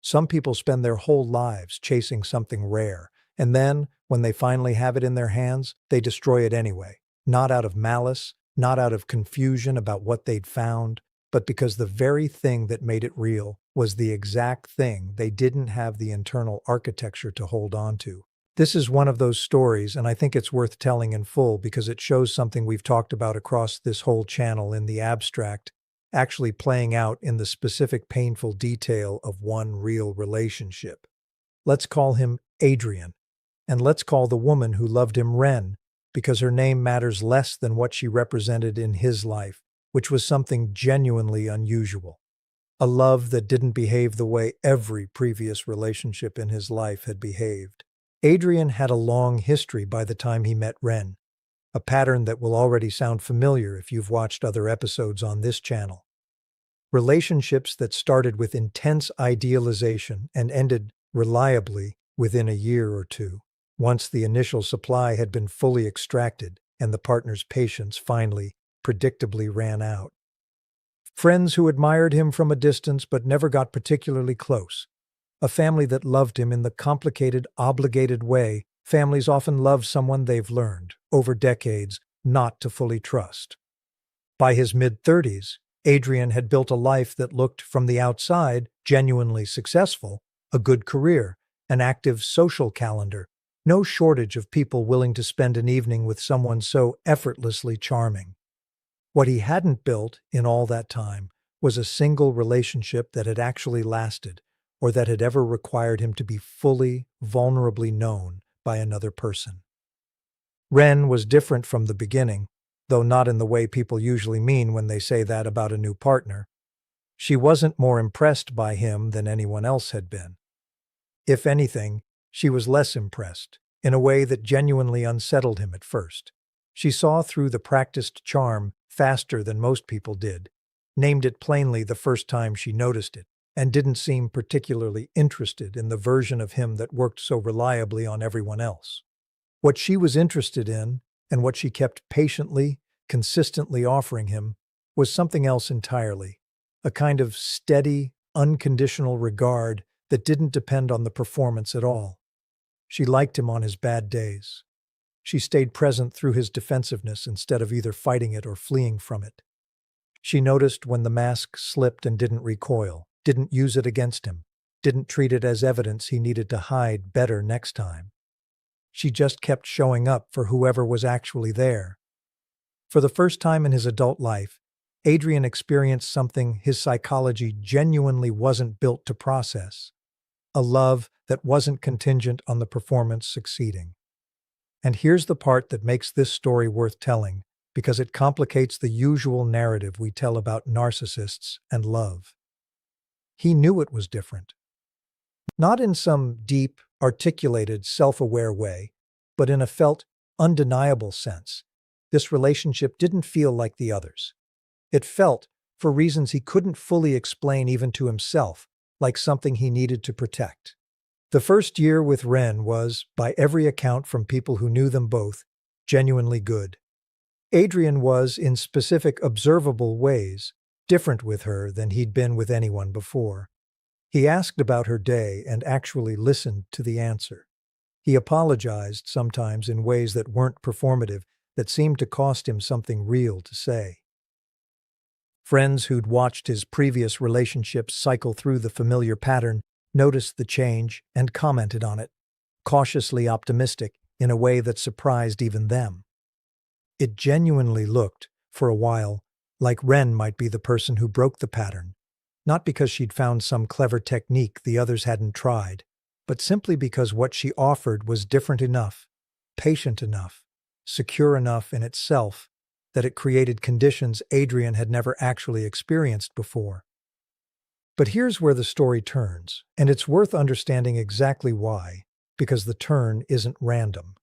Some people spend their whole lives chasing something rare, and then, when they finally have it in their hands, they destroy it anyway. Not out of malice, not out of confusion about what they'd found, but because the very thing that made it real was the exact thing they didn't have the internal architecture to hold on to. This is one of those stories, and I think it's worth telling in full because it shows something we've talked about across this whole channel in the abstract, actually playing out in the specific painful detail of one real relationship. Let's call him Adrian, and let's call the woman who loved him Ren, because her name matters less than what she represented in his life, which was something genuinely unusual. A love that didn't behave the way every previous relationship in his life had behaved. Adrian had a long history by the time he met Ren, a pattern that will already sound familiar if you've watched other episodes on this channel. Relationships that started with intense idealization and ended reliably within a year or two, once the initial supply had been fully extracted and the partner's patience finally, predictably ran out. Friends who admired him from a distance but never got particularly close. A family that loved him in the complicated, obligated way families often love someone they've learned, over decades, not to fully trust. By his mid-30s, Adrian had built a life that looked, from the outside, genuinely successful, a good career, an active social calendar, no shortage of people willing to spend an evening with someone so effortlessly charming. What he hadn't built in all that time was a single relationship that had actually lasted, or that had ever required him to be fully, vulnerably known by another person. Ren was different from the beginning, though not in the way people usually mean when they say that about a new partner. She wasn't more impressed by him than anyone else had been. If anything, she was less impressed, in a way that genuinely unsettled him at first. She saw through the practiced charm faster than most people did, named it plainly the first time she noticed it, and didn't seem particularly interested in the version of him that worked so reliably on everyone else. What she was interested in, and what she kept patiently, consistently offering him, was something else entirely, a kind of steady, unconditional regard that didn't depend on the performance at all. She liked him on his bad days. She stayed present through his defensiveness instead of either fighting it or fleeing from it. She noticed when the mask slipped and didn't recoil, didn't use it against him, didn't treat it as evidence he needed to hide better next time. She just kept showing up for whoever was actually there. For the first time in his adult life, Adrian experienced something his psychology genuinely wasn't built to process. A love that wasn't contingent on the performance succeeding. And here's the part that makes this story worth telling, because it complicates the usual narrative we tell about narcissists and love. He knew it was different. Not in some deep, articulated, self-aware way, but in a felt, undeniable sense. This relationship didn't feel like the others. It felt, for reasons he couldn't fully explain even to himself, like something he needed to protect. The first year with Ren was, by every account from people who knew them both, genuinely good. Adrian was, in specific observable ways, different with her than he'd been with anyone before. He asked about her day and actually listened to the answer. He apologized sometimes in ways that weren't performative, that seemed to cost him something real to say. Friends who'd watched his previous relationships cycle through the familiar pattern noticed the change and commented on it, cautiously optimistic in a way that surprised even them. It genuinely looked, for a while, like Ren might be the person who broke the pattern, not because she'd found some clever technique the others hadn't tried, but simply because what she offered was different enough, patient enough, secure enough in itself, that it created conditions Adrian had never actually experienced before. But here's where the story turns, and it's worth understanding exactly why, because the turn isn't random.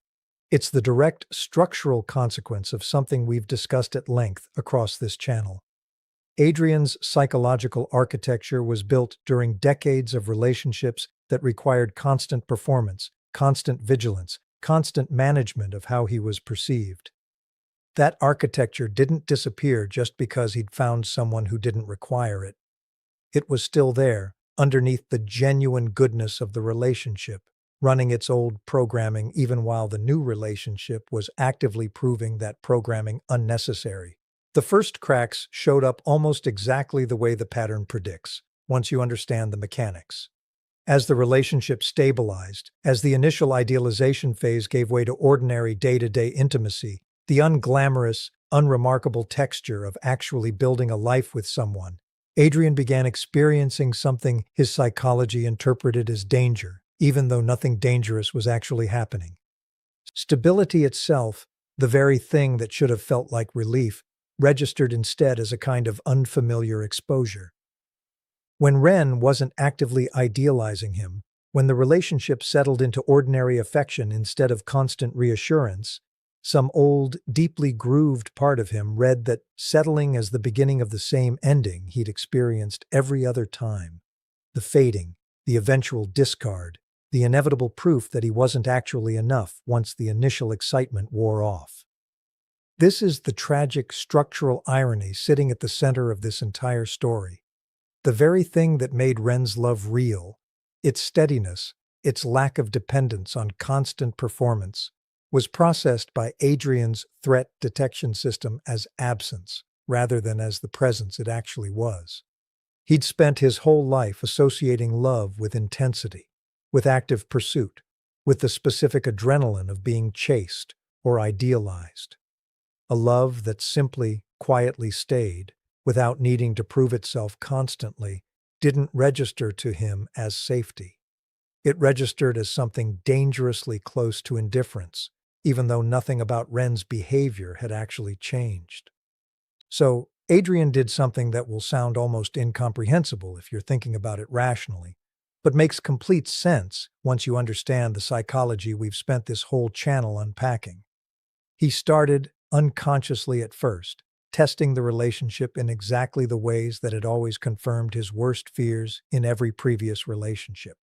It's the direct structural consequence of something we've discussed at length across this channel. Adrian's psychological architecture was built during decades of relationships that required constant performance, constant vigilance, constant management of how he was perceived. That architecture didn't disappear just because he'd found someone who didn't require it. It was still there, underneath the genuine goodness of the relationship, running its old programming even while the new relationship was actively proving that programming unnecessary. The first cracks showed up almost exactly the way the pattern predicts, once you understand the mechanics. As the relationship stabilized, as the initial idealization phase gave way to ordinary day-to-day intimacy, the unglamorous, unremarkable texture of actually building a life with someone, Adrian began experiencing something his psychology interpreted as danger, even though nothing dangerous was actually happening. Stability itself, the very thing that should have felt like relief, registered instead as a kind of unfamiliar exposure. When Ren wasn't actively idealizing him, when the relationship settled into ordinary affection instead of constant reassurance, some old, deeply grooved part of him read that settling as the beginning of the same ending he'd experienced every other time. The fading, the eventual discard, the inevitable proof that he wasn't actually enough once the initial excitement wore off. This is the tragic structural irony sitting at the center of this entire story. The very thing that made Ren's love real, its steadiness, its lack of dependence on constant performance, was processed by Adrian's threat detection system as absence, rather than as the presence it actually was. He'd spent his whole life associating love with intensity, with active pursuit, with the specific adrenaline of being chased or idealized. A love that simply, quietly stayed, without needing to prove itself constantly, didn't register to him as safety. It registered as something dangerously close to indifference, even though nothing about Ren's behavior had actually changed. So, Adrian did something that will sound almost incomprehensible if you're thinking about it rationally, but makes complete sense once you understand the psychology we've spent this whole channel unpacking. He started, unconsciously at first, testing the relationship in exactly the ways that had always confirmed his worst fears in every previous relationship.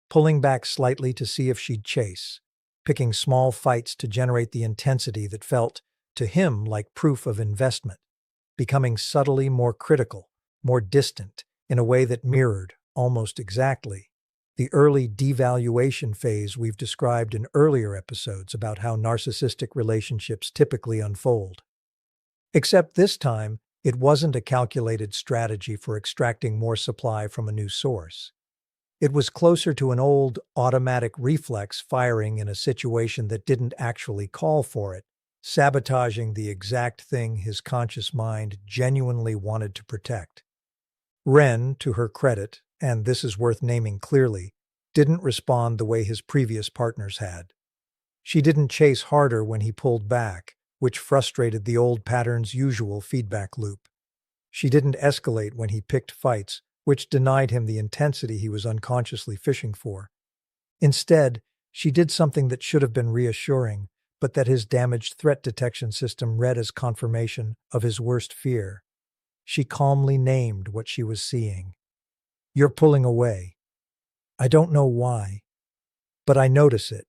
Pulling back slightly to see if she'd chase, picking small fights to generate the intensity that felt, to him, like proof of investment, becoming subtly more critical, more distant, in a way that mirrored, almost exactly, the early devaluation phase we've described in earlier episodes about how narcissistic relationships typically unfold. Except this time, it wasn't a calculated strategy for extracting more supply from a new source. It was closer to an old, automatic reflex firing in a situation that didn't actually call for it, sabotaging the exact thing his conscious mind genuinely wanted to protect. Ren, to her credit, and this is worth naming clearly, didn't respond the way his previous partners had. She didn't chase harder when he pulled back, which frustrated the old pattern's usual feedback loop. She didn't escalate when he picked fights, which denied him the intensity he was unconsciously fishing for. Instead, she did something that should have been reassuring, but that his damaged threat detection system read as confirmation of his worst fear. She calmly named what she was seeing. "You're pulling away. I don't know why, but I notice it,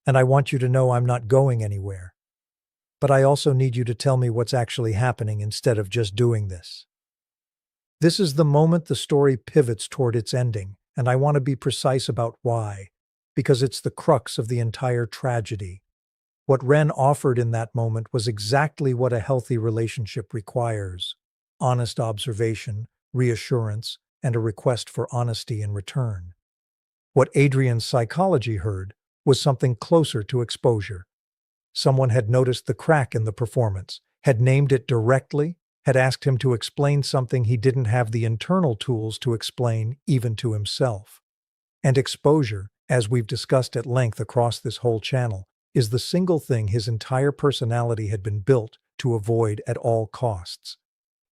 and I want you to know I'm not going anywhere. But I also need you to tell me what's actually happening instead of just doing this." This is the moment the story pivots toward its ending, and I want to be precise about why, because it's the crux of the entire tragedy. What Ren offered in that moment was exactly what a healthy relationship requires: honest observation, reassurance, and a request for honesty in return. What Adrian's psychology heard was something closer to exposure. Someone had noticed the crack in the performance, had named it directly, had asked him to explain something he didn't have the internal tools to explain even to himself. And exposure, as we've discussed at length across this whole channel, is the single thing his entire personality had been built to avoid at all costs.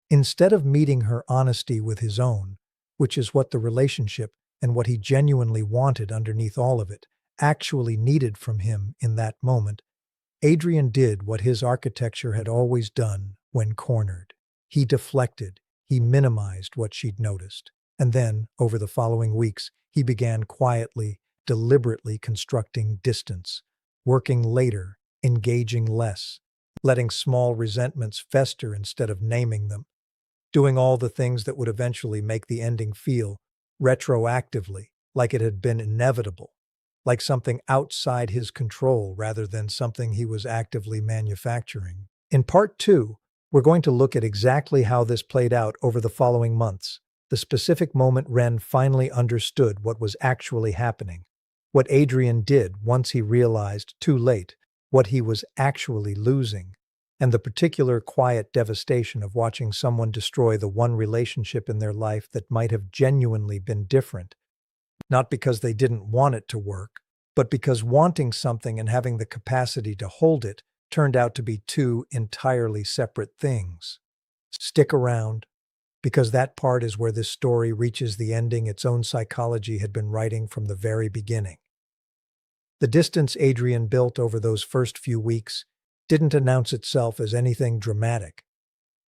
Instead of meeting her honesty with his own, which is what the relationship and what he genuinely wanted underneath all of it actually needed from him in that moment, Adrian did what his architecture had always done when cornered. He deflected, he minimized what she'd noticed, and then, over the following weeks, he began quietly, deliberately constructing distance, working later, engaging less, letting small resentments fester instead of naming them, doing all the things that would eventually make the ending feel, retroactively, like it had been inevitable, like something outside his control rather than something he was actively manufacturing. In part 2, we're going to look at exactly how this played out over the following months, the specific moment Ren finally understood what was actually happening, what Adrian did once he realized, too late, what he was actually losing, and the particular quiet devastation of watching someone destroy the one relationship in their life that might have genuinely been different, not because they didn't want it to work, but because wanting something and having the capacity to hold it turned out to be two entirely separate things. Stick around, because that part is where this story reaches the ending its own psychology had been writing from the very beginning. The distance Adrian built over those first few weeks didn't announce itself as anything dramatic.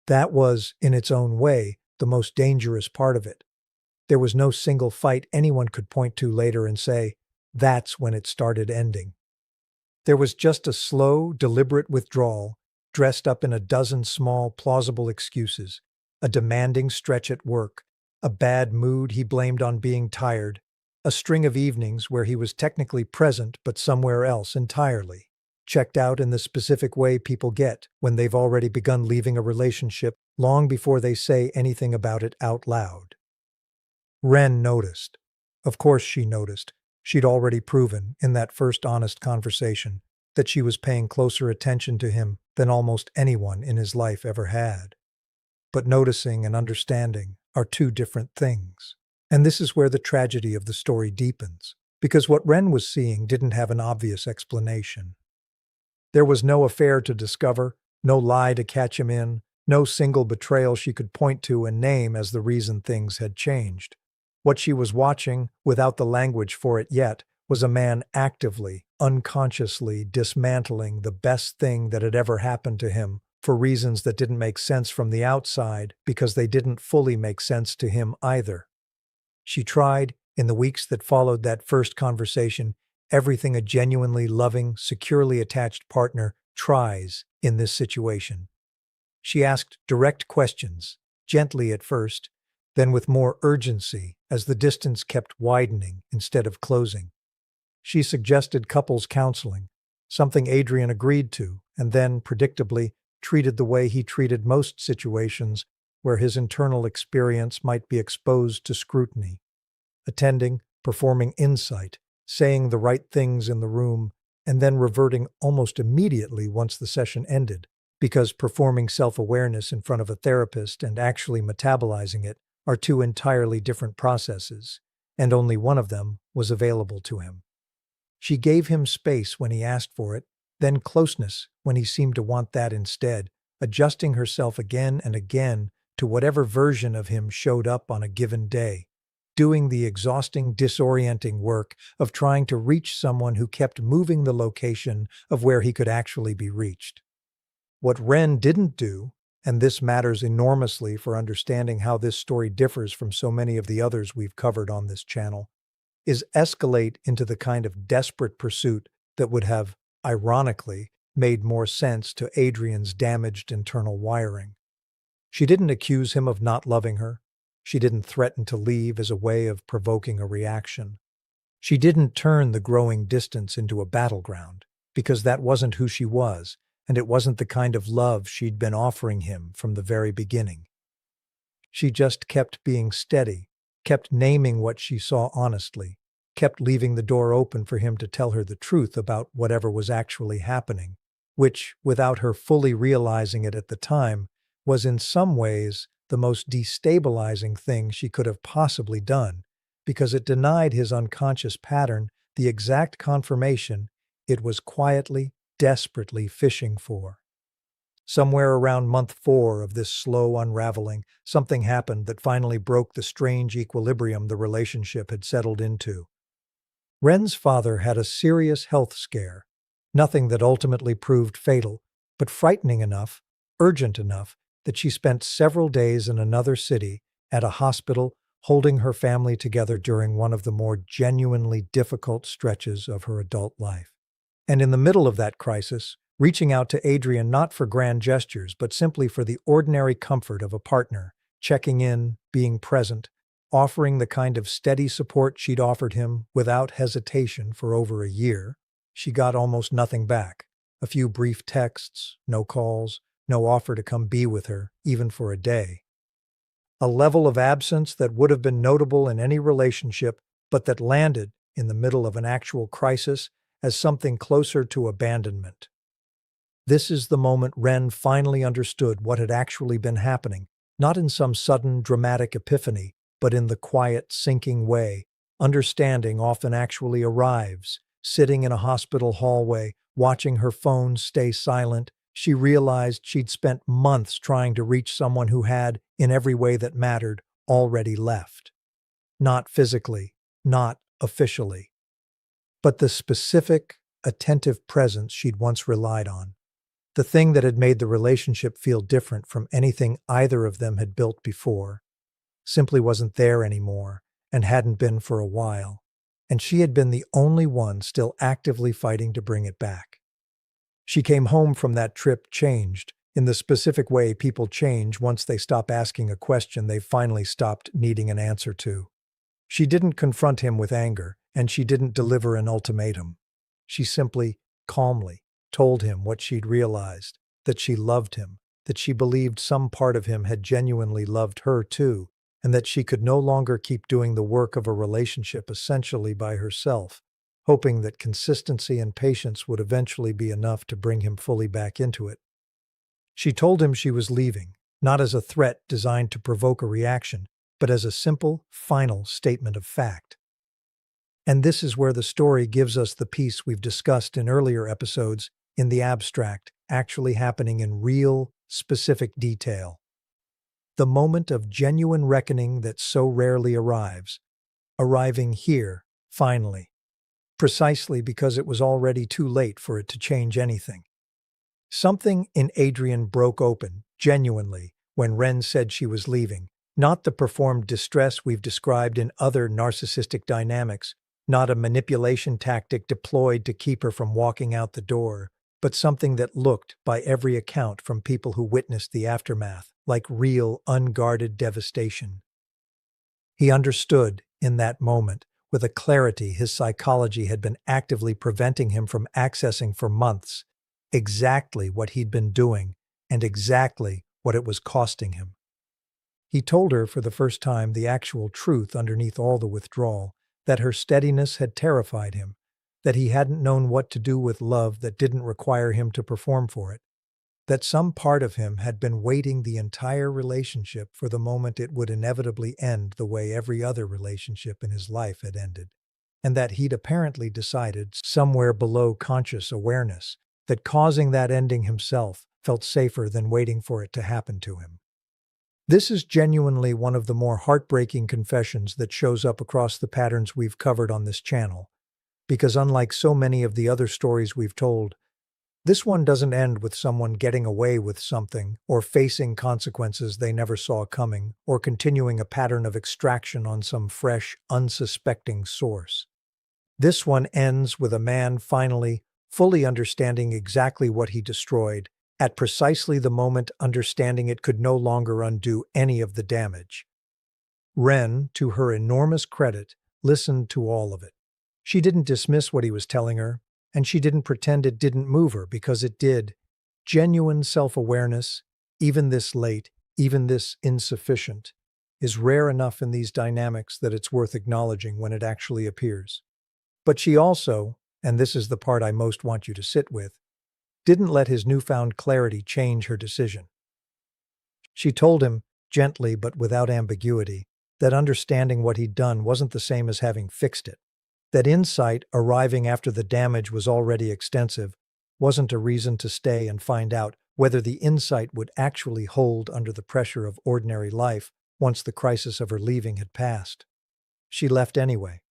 That was, in its own way, the most dangerous part of it. There was no single fight anyone could point to later and say, that's when it started ending. There was just a slow, deliberate withdrawal, dressed up in a dozen small, plausible excuses, a demanding stretch at work, a bad mood he blamed on being tired, a string of evenings where he was technically present but somewhere else entirely, checked out in the specific way people get when they've already begun leaving a relationship long before they say anything about it out loud. Ren noticed. Of course she noticed. She'd already proven, in that first honest conversation, that she was paying closer attention to him than almost anyone in his life ever had. But noticing and understanding are two different things. And this is where the tragedy of the story deepens, because what Ren was seeing didn't have an obvious explanation. There was no affair to discover, no lie to catch him in, no single betrayal she could point to and name as the reason things had changed. What she was watching, without the language for it yet, was a man actively, unconsciously dismantling the best thing that had ever happened to him for reasons that didn't make sense from the outside because they didn't fully make sense to him either. She tried, in the weeks that followed that first conversation, everything a genuinely loving, securely attached partner tries in this situation. She asked direct questions, gently at first, then with more urgency as the distance kept widening instead of closing. She suggested couples counseling, something Adrian agreed to, and then, predictably, treated the way he treated most situations where his internal experience might be exposed to scrutiny. Attending, performing insight, saying the right things in the room, and then reverting almost immediately once the session ended, because performing self-awareness in front of a therapist and actually metabolizing it are two entirely different processes, and only one of them was available to him. She gave him space when he asked for it, then closeness when he seemed to want that instead, adjusting herself again and again to whatever version of him showed up on a given day, doing the exhausting, disorienting work of trying to reach someone who kept moving the location of where he could actually be reached. What Ren didn't do, and this matters enormously for understanding how this story differs from so many of the others we've covered on this channel, is escalate into the kind of desperate pursuit that would have, ironically, made more sense to Adrian's damaged internal wiring. She didn't accuse him of not loving her. She didn't threaten to leave as a way of provoking a reaction. She didn't turn the growing distance into a battleground, because that wasn't who she was, and it wasn't the kind of love she'd been offering him from the very beginning. She just kept being steady, kept naming what she saw honestly, kept leaving the door open for him to tell her the truth about whatever was actually happening, which, without her fully realizing it at the time, was in some ways the most destabilizing thing she could have possibly done, because it denied his unconscious pattern the exact confirmation it was quietly, desperately fishing for. Somewhere around month 4 of this slow unraveling, something happened that finally broke the strange equilibrium the relationship had settled into. Ren's father had a serious health scare, nothing that ultimately proved fatal, but frightening enough, urgent enough, that she spent several days in another city, at a hospital, holding her family together during one of the more genuinely difficult stretches of her adult life. And in the middle of that crisis, reaching out to Adrian not for grand gestures, but simply for the ordinary comfort of a partner, checking in, being present, offering the kind of steady support she'd offered him without hesitation for over a year, she got almost nothing back. A few brief texts, no calls, no offer to come be with her, even for a day. A level of absence that would have been notable in any relationship, but that landed, in the middle of an actual crisis, as something closer to abandonment. This is the moment Ren finally understood what had actually been happening, not in some sudden, dramatic epiphany, but in the quiet, sinking way. Understanding often actually arrives. Sitting in a hospital hallway, watching her phone stay silent, she realized she'd spent months trying to reach someone who had, in every way that mattered, already left. Not physically, not officially, but the specific, attentive presence she'd once relied on. The thing that had made the relationship feel different from anything either of them had built before, simply wasn't there anymore, and hadn't been for a while. And she had been the only one still actively fighting to bring it back. She came home from that trip changed, in the specific way people change once they stop asking a question they've finally stopped needing an answer to. She didn't confront him with anger, and she didn't deliver an ultimatum. She simply, calmly, told him what she'd realized, that she loved him, that she believed some part of him had genuinely loved her too, and that she could no longer keep doing the work of a relationship essentially by herself, hoping that consistency and patience would eventually be enough to bring him fully back into it. She told him she was leaving, not as a threat designed to provoke a reaction, but as a simple, final statement of fact. And this is where the story gives us the piece we've discussed in earlier episodes, in the abstract, actually happening in real, specific detail. The moment of genuine reckoning that so rarely arrives, arriving here, finally, precisely because it was already too late for it to change anything. Something in Adrian broke open, genuinely, when Ren said she was leaving, not the performed distress we've described in other narcissistic dynamics, not a manipulation tactic deployed to keep her from walking out the door, but something that looked, by every account from people who witnessed the aftermath, like real, unguarded devastation. He understood, in that moment, with a clarity his psychology had been actively preventing him from accessing for months, exactly what he'd been doing, and exactly what it was costing him. He told her for the first time the actual truth underneath all the withdrawal, that her steadiness had terrified him, that he hadn't known what to do with love that didn't require him to perform for it, that some part of him had been waiting the entire relationship for the moment it would inevitably end the way every other relationship in his life had ended, and that he'd apparently decided, somewhere below conscious awareness, that causing that ending himself felt safer than waiting for it to happen to him. This is genuinely one of the more heartbreaking confessions that shows up across the patterns we've covered on this channel, because unlike so many of the other stories we've told, this one doesn't end with someone getting away with something, or facing consequences they never saw coming, or continuing a pattern of extraction on some fresh, unsuspecting source. This one ends with a man finally, fully understanding exactly what he destroyed, at precisely the moment understanding it could no longer undo any of the damage. Ren, to her enormous credit, listened to all of it. She didn't dismiss what he was telling her, and she didn't pretend it didn't move her, because it did. Genuine self-awareness, even this late, even this insufficient, is rare enough in these dynamics that it's worth acknowledging when it actually appears. But she also, and this is the part I most want you to sit with, didn't let his newfound clarity change her decision. She told him, gently but without ambiguity, that understanding what he'd done wasn't the same as having fixed it. That insight, arriving after the damage was already extensive, wasn't a reason to stay and find out whether the insight would actually hold under the pressure of ordinary life once the crisis of her leaving had passed. She left anyway.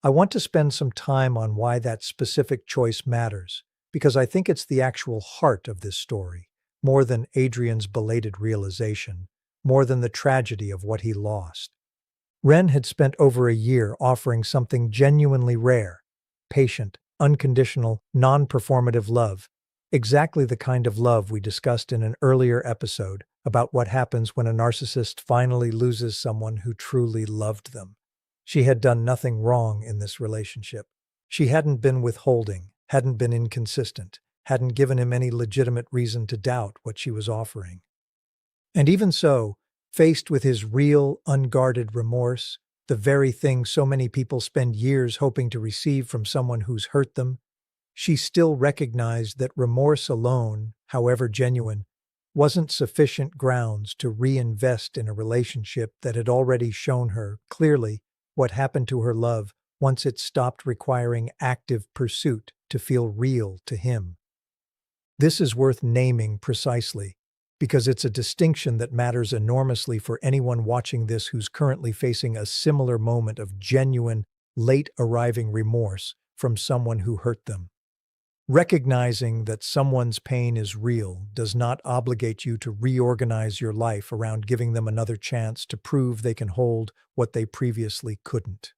I want to spend some time on why that specific choice matters, because I think it's the actual heart of this story, more than Adrian's belated realization, more than the tragedy of what he lost. Ren had spent over a year offering something genuinely rare, patient, unconditional, non-performative love, exactly the kind of love we discussed in an earlier episode, about what happens when a narcissist finally loses someone who truly loved them. She had done nothing wrong in this relationship. She hadn't been withholding, hadn't been inconsistent, hadn't given him any legitimate reason to doubt what she was offering. And even so, faced with his real, unguarded remorse, the very thing so many people spend years hoping to receive from someone who's hurt them, she still recognized that remorse alone, however genuine, wasn't sufficient grounds to reinvest in a relationship that had already shown her, clearly, what happened to her love once it stopped requiring active pursuit to feel real to him. This is worth naming precisely, because it's a distinction that matters enormously for anyone watching this who's currently facing a similar moment of genuine, late-arriving remorse from someone who hurt them. Recognizing that someone's pain is real does not obligate you to reorganize your life around giving them another chance to prove they can hold what they previously couldn't.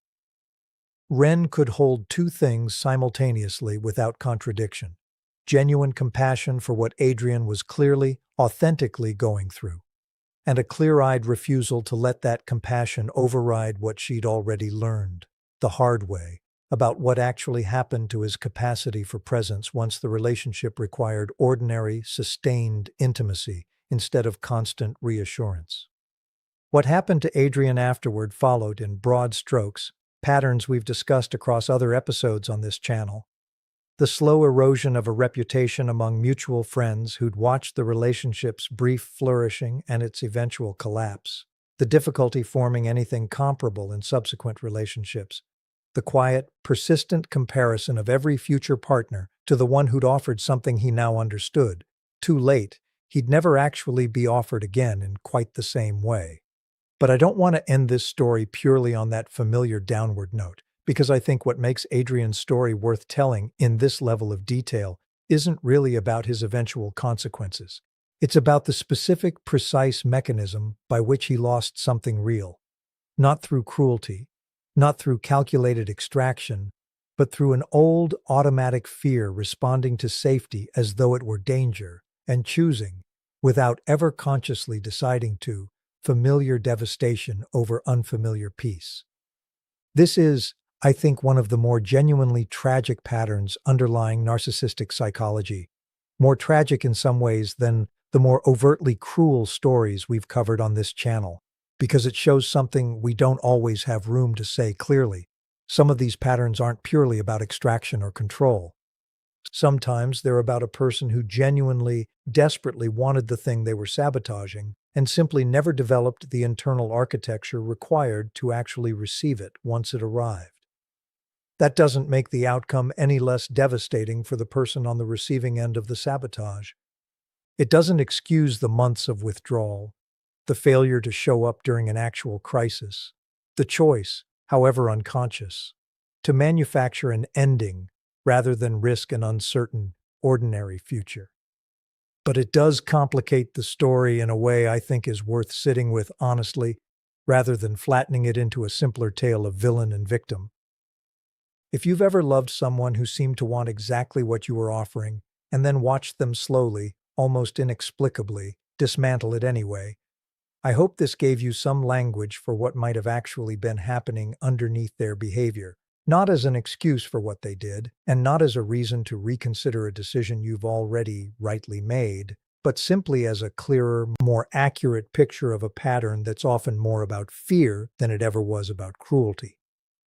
Ren could hold two things simultaneously without contradiction: genuine compassion for what Adrian was clearly, authentically going through, and a clear-eyed refusal to let that compassion override what she'd already learned, the hard way, about what actually happened to his capacity for presence once the relationship required ordinary, sustained intimacy instead of constant reassurance. What happened to Adrian afterward followed, in broad strokes, patterns we've discussed across other episodes on this channel. The slow erosion of a reputation among mutual friends who'd watched the relationship's brief flourishing and its eventual collapse. The difficulty forming anything comparable in subsequent relationships. The quiet, persistent comparison of every future partner to the one who'd offered something he now understood. Too late, he'd never actually be offered again in quite the same way. But I don't want to end this story purely on that familiar downward note, because I think what makes Adrian's story worth telling in this level of detail isn't really about his eventual consequences. It's about the specific, precise mechanism by which he lost something real. Not through cruelty, not through calculated extraction, but through an old, automatic fear responding to safety as though it were danger, and choosing, without ever consciously deciding to, familiar devastation over unfamiliar peace. This is, I think, one of the more genuinely tragic patterns underlying narcissistic psychology, more tragic in some ways than the more overtly cruel stories we've covered on this channel, because it shows something we don't always have room to say clearly. Some of these patterns aren't purely about extraction or control. Sometimes they're about a person who genuinely, desperately wanted the thing they were sabotaging and simply never developed the internal architecture required to actually receive it once it arrived. That doesn't make the outcome any less devastating for the person on the receiving end of the sabotage. It doesn't excuse the months of withdrawal, the failure to show up during an actual crisis, the choice, however unconscious, to manufacture an ending rather than risk an uncertain, ordinary future. But it does complicate the story in a way I think is worth sitting with honestly, rather than flattening it into a simpler tale of villain and victim. If you've ever loved someone who seemed to want exactly what you were offering, and then watched them slowly, almost inexplicably, dismantle it anyway, I hope this gave you some language for what might have actually been happening underneath their behavior, not as an excuse for what they did, and not as a reason to reconsider a decision you've already rightly made, but simply as a clearer, more accurate picture of a pattern that's often more about fear than it ever was about cruelty.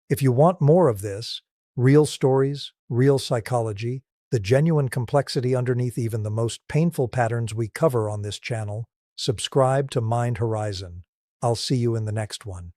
If you want more of this, real stories, real psychology, the genuine complexity underneath even the most painful patterns we cover on this channel, subscribe to Mind Horizon. I'll see you in the next one.